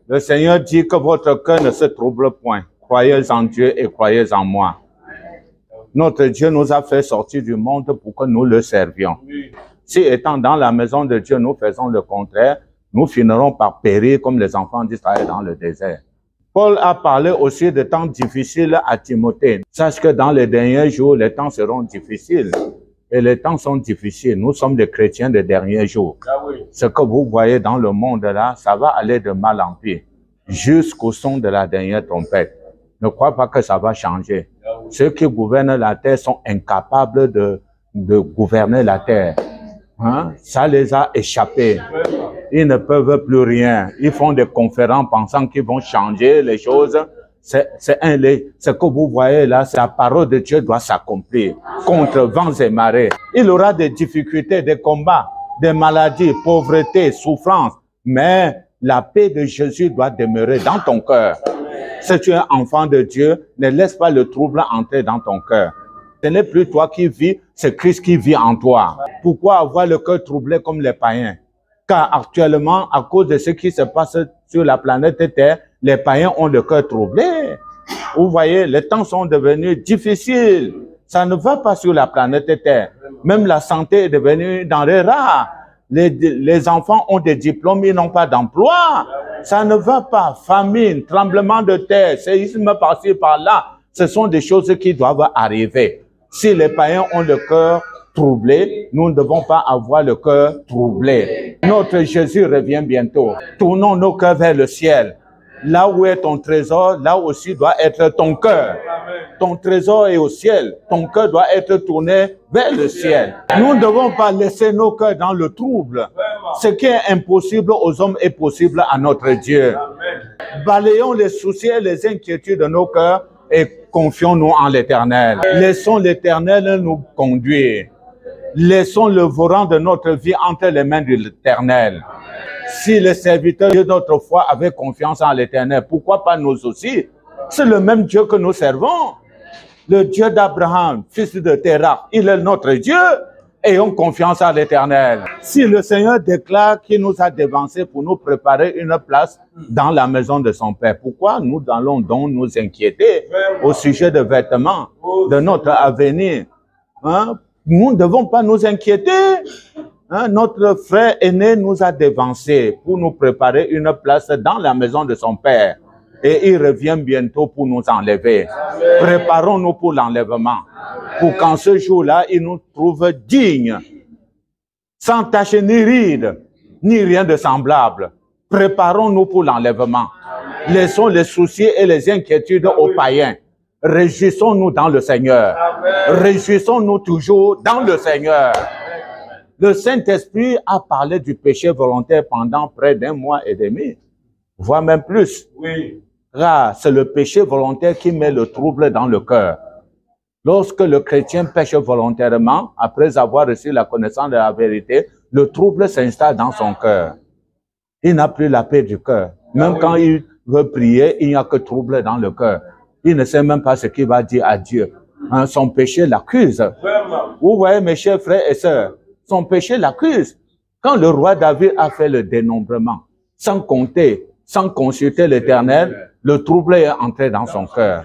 Le Seigneur dit que votre cœur ne se trouble point. Croyez en Dieu et croyez en moi. Notre Dieu nous a fait sortir du monde pour que nous le servions. Si étant dans la maison de Dieu, nous faisons le contraire, nous finirons par périr comme les enfants d'Israël dans le désert. Paul a parlé aussi de temps difficiles à Timothée. Sache que dans les derniers jours, les temps seront difficiles. Et les temps sont difficiles. Nous sommes des chrétiens des derniers jours. Ce que vous voyez dans le monde là, ça va aller de mal en pire. Jusqu'au son de la dernière trompette. Ne crois pas que ça va changer. Ceux qui gouvernent la terre sont incapables de gouverner la terre. Hein? Ça les a échappés. Ils ne peuvent plus rien. Ils font des conférences pensant qu'ils vont changer les choses. Ce que vous voyez là, c'est la parole de Dieu doit s'accomplir contre vents et marées. Il aura des difficultés, des combats, des maladies, pauvreté, souffrance. Mais la paix de Jésus doit demeurer dans ton cœur. Si tu es enfant de Dieu, ne laisse pas le trouble entrer dans ton cœur. Ce n'est plus toi qui vis, c'est Christ qui vit en toi. Pourquoi avoir le cœur troublé comme les païens? Car actuellement, à cause de ce qui se passe sur la planète Terre, les païens ont le cœur troublé. Vous voyez, les temps sont devenus difficiles. Ça ne va pas sur la planète Terre. Même la santé est devenue denrée rare. Les enfants ont des diplômes, ils n'ont pas d'emploi. Ça ne va pas. Famine, tremblement de terre, séisme par-ci, par-là. Ce sont des choses qui doivent arriver. Si les païens ont le cœur troublé, nous ne devons pas avoir le cœur troublé. Notre Jésus revient bientôt. Tournons nos cœurs vers le ciel. Là où est ton trésor, là aussi doit être ton cœur. Ton trésor est au ciel. Ton cœur doit être tourné vers le ciel. Nous ne devons pas laisser nos cœurs dans le trouble. Ce qui est impossible aux hommes est possible à notre Dieu. Balayons les soucis et les inquiétudes de nos cœurs et confions-nous en l'Éternel. Laissons l'Éternel nous conduire. Laissons le volant de notre vie entre les mains de l'Éternel. Si les serviteurs de notre foi avaient confiance en l'Éternel, pourquoi pas nous aussi? C'est le même Dieu que nous servons. Le Dieu d'Abraham, fils de Terah, il est notre Dieu. Ayons confiance en l'Éternel. Si le Seigneur déclare qu'il nous a dévancés pour nous préparer une place dans la maison de son Père, pourquoi nous allons donc nous inquiéter au sujet de vêtements, de notre avenir? Hein? Nous ne devons pas nous inquiéter. Hein? Notre frère aîné nous a dévancés pour nous préparer une place dans la maison de son Père. Et il revient bientôt pour nous enlever. Préparons-nous pour l'enlèvement. Pour qu'en ce jour-là, il nous trouve dignes, sans tache ni ride, ni rien de semblable. Préparons-nous pour l'enlèvement. Laissons les soucis et les inquiétudes aux païens. Réjouissons-nous dans le Seigneur. Réjouissons-nous toujours dans le Seigneur. Le Saint-Esprit a parlé du péché volontaire pendant près d'1 mois et demi, voire même plus. Oui. C'est le péché volontaire qui met le trouble dans le cœur. Lorsque le chrétien pêche volontairement, après avoir reçu la connaissance de la vérité, le trouble s'installe dans son cœur. Il n'a plus la paix du cœur. Même quand il veut prier, il n'y a que trouble dans le cœur. Il ne sait même pas ce qu'il va dire à Dieu. Hein, son péché l'accuse. Vous voyez, mes chers frères et sœurs, son péché l'accuse. Quand le roi David a fait le dénombrement, sans compter, sans consulter l'Éternel, le trouble est entré dans son cœur.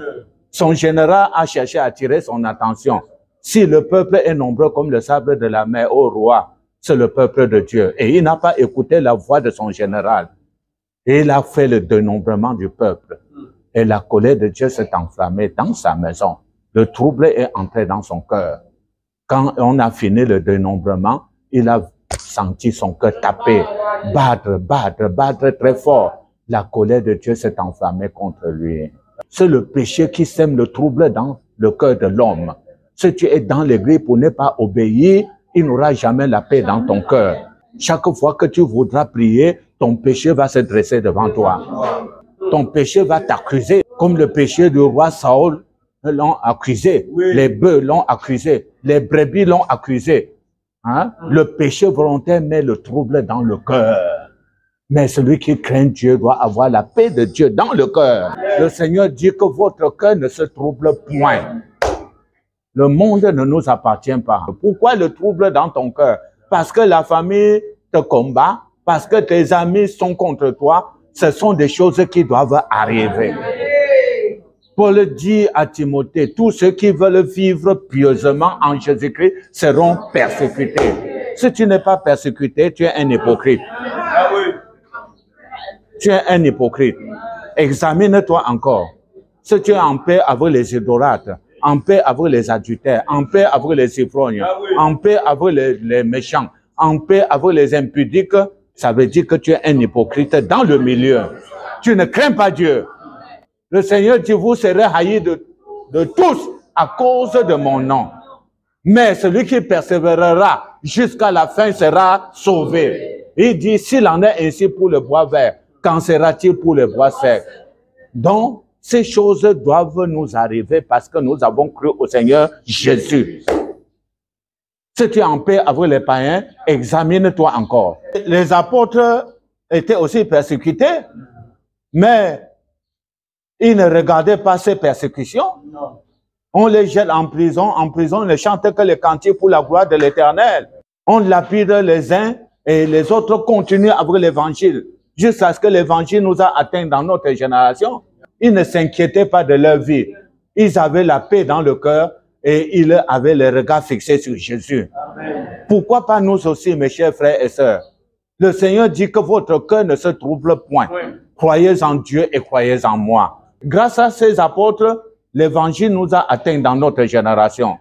Son général a cherché à attirer son attention. Si le peuple est nombreux comme le sable de la mer, ô roi, c'est le peuple de Dieu. Et il n'a pas écouté la voix de son général. Et il a fait le dénombrement du peuple. Et la colère de Dieu s'est enflammée dans sa maison. Le trouble est entré dans son cœur. Quand on a fini le dénombrement, il a senti son cœur taper, battre très fort. La colère de Dieu s'est enflammée contre lui. C'est le péché qui sème le trouble dans le cœur de l'homme. Si tu es dans l'église pour ne pas obéir, il n'aura jamais la paix dans ton cœur. Chaque fois que tu voudras prier, ton péché va se dresser devant toi. Ton péché va t'accuser, comme le péché du roi Saül l'ont accusé. Oui. Les bœufs l'ont accusé. Les brebis l'ont accusé. Hein? Le péché volontaire met le trouble dans le cœur. Mais celui qui craint Dieu doit avoir la paix de Dieu dans le cœur. Le Seigneur dit que votre cœur ne se trouble point. Le monde ne nous appartient pas. Pourquoi le trouble dans ton cœur? Parce que la famille te combat, parce que tes amis sont contre toi. Ce sont des choses qui doivent arriver. Paul dit à Timothée, tous ceux qui veulent vivre pieusement en Jésus-Christ seront persécutés. Si tu n'es pas persécuté, tu es un hypocrite. Tu es un hypocrite. Examine-toi encore. Si tu es en paix avec les idolâtres, en paix avec les adultères, en paix avec les ivrognes, en paix avec les méchants, en paix avec les impudiques, ça veut dire que tu es un hypocrite dans le milieu. Tu ne crains pas Dieu. Le Seigneur dit, vous serez haïs de tous à cause de mon nom. Mais celui qui persévérera jusqu'à la fin sera sauvé. Il dit, s'il en est ainsi pour le bois vert, qu'en sera-t-il pour le bois sec? Donc, ces choses doivent nous arriver parce que nous avons cru au Seigneur Jésus. Si tu es en paix avec les païens, examine-toi encore. Les apôtres étaient aussi persécutés, mais ils ne regardaient pas ces persécutions. On les jette en prison on ne chante que les cantiques pour la gloire de l'Éternel. On lapide les uns et les autres continuent avec l'évangile, jusqu'à ce que l'évangile nous a atteints dans notre génération. Ils ne s'inquiétaient pas de leur vie. Ils avaient la paix dans le cœur et ils avaient le regard fixé sur Jésus. Amen. Pourquoi pas nous aussi, mes chers frères et sœurs? Le Seigneur dit que votre cœur ne se trouble point. Oui. Croyez en Dieu et croyez en moi. Grâce à ces apôtres, l'évangile nous a atteints dans notre génération.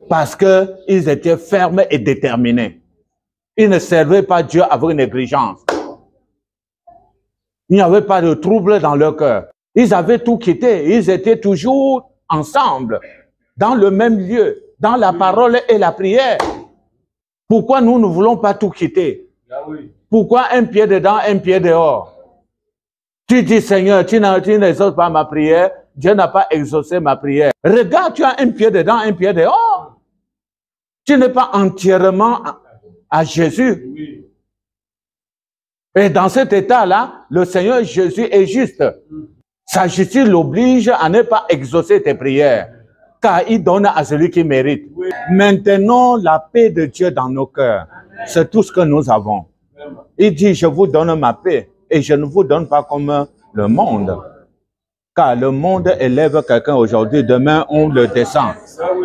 Parce qu'ils étaient fermes et déterminés. Ils ne servaient pas Dieu avec négligence. Il n'y avait pas de trouble dans leur cœur. Ils avaient tout quitté. Ils étaient toujours ensemble, dans le même lieu, dans la parole et la prière. Pourquoi nous ne voulons pas tout quitter? Pourquoi un pied dedans, un pied dehors? Tu dis, Seigneur, tu n'exauces pas ma prière. Dieu n'a pas exaucé ma prière. Regarde, tu as un pied dedans, un pied dehors. Tu n'es pas entièrement à Jésus. Et dans cet état-là, le Seigneur Jésus est juste. Sa justice l'oblige à ne pas exaucer tes prières, car il donne à celui qui mérite. Maintenant, la paix de Dieu dans nos cœurs, c'est tout ce que nous avons. Il dit, je vous donne ma paix, et je ne vous donne pas comme le monde. Car le monde élève quelqu'un aujourd'hui, demain on le descend.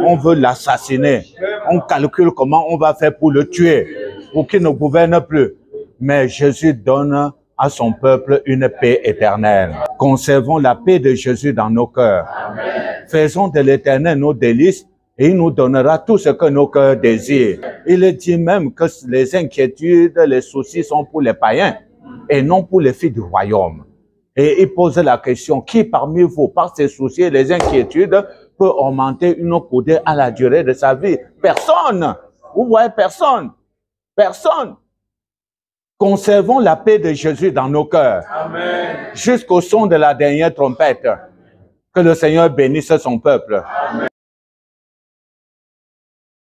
On veut l'assassiner. On calcule comment on va faire pour le tuer, pour qu'il ne gouverne plus. Mais Jésus donne à son peuple une paix éternelle. Conservons la paix de Jésus dans nos cœurs. Amen. Faisons de l'Éternel nos délices et il nous donnera tout ce que nos cœurs désirent. Il dit même que les inquiétudes, les soucis sont pour les païens et non pour les filles du royaume. Et il pose la question, qui parmi vous, par ses soucis et les inquiétudes, peut augmenter une coudée à la durée de sa vie? Personne. Vous voyez, personne. Personne. Conservons la paix de Jésus dans nos cœurs. Jusqu'au son de la dernière trompette. Que le Seigneur bénisse son peuple. Amen.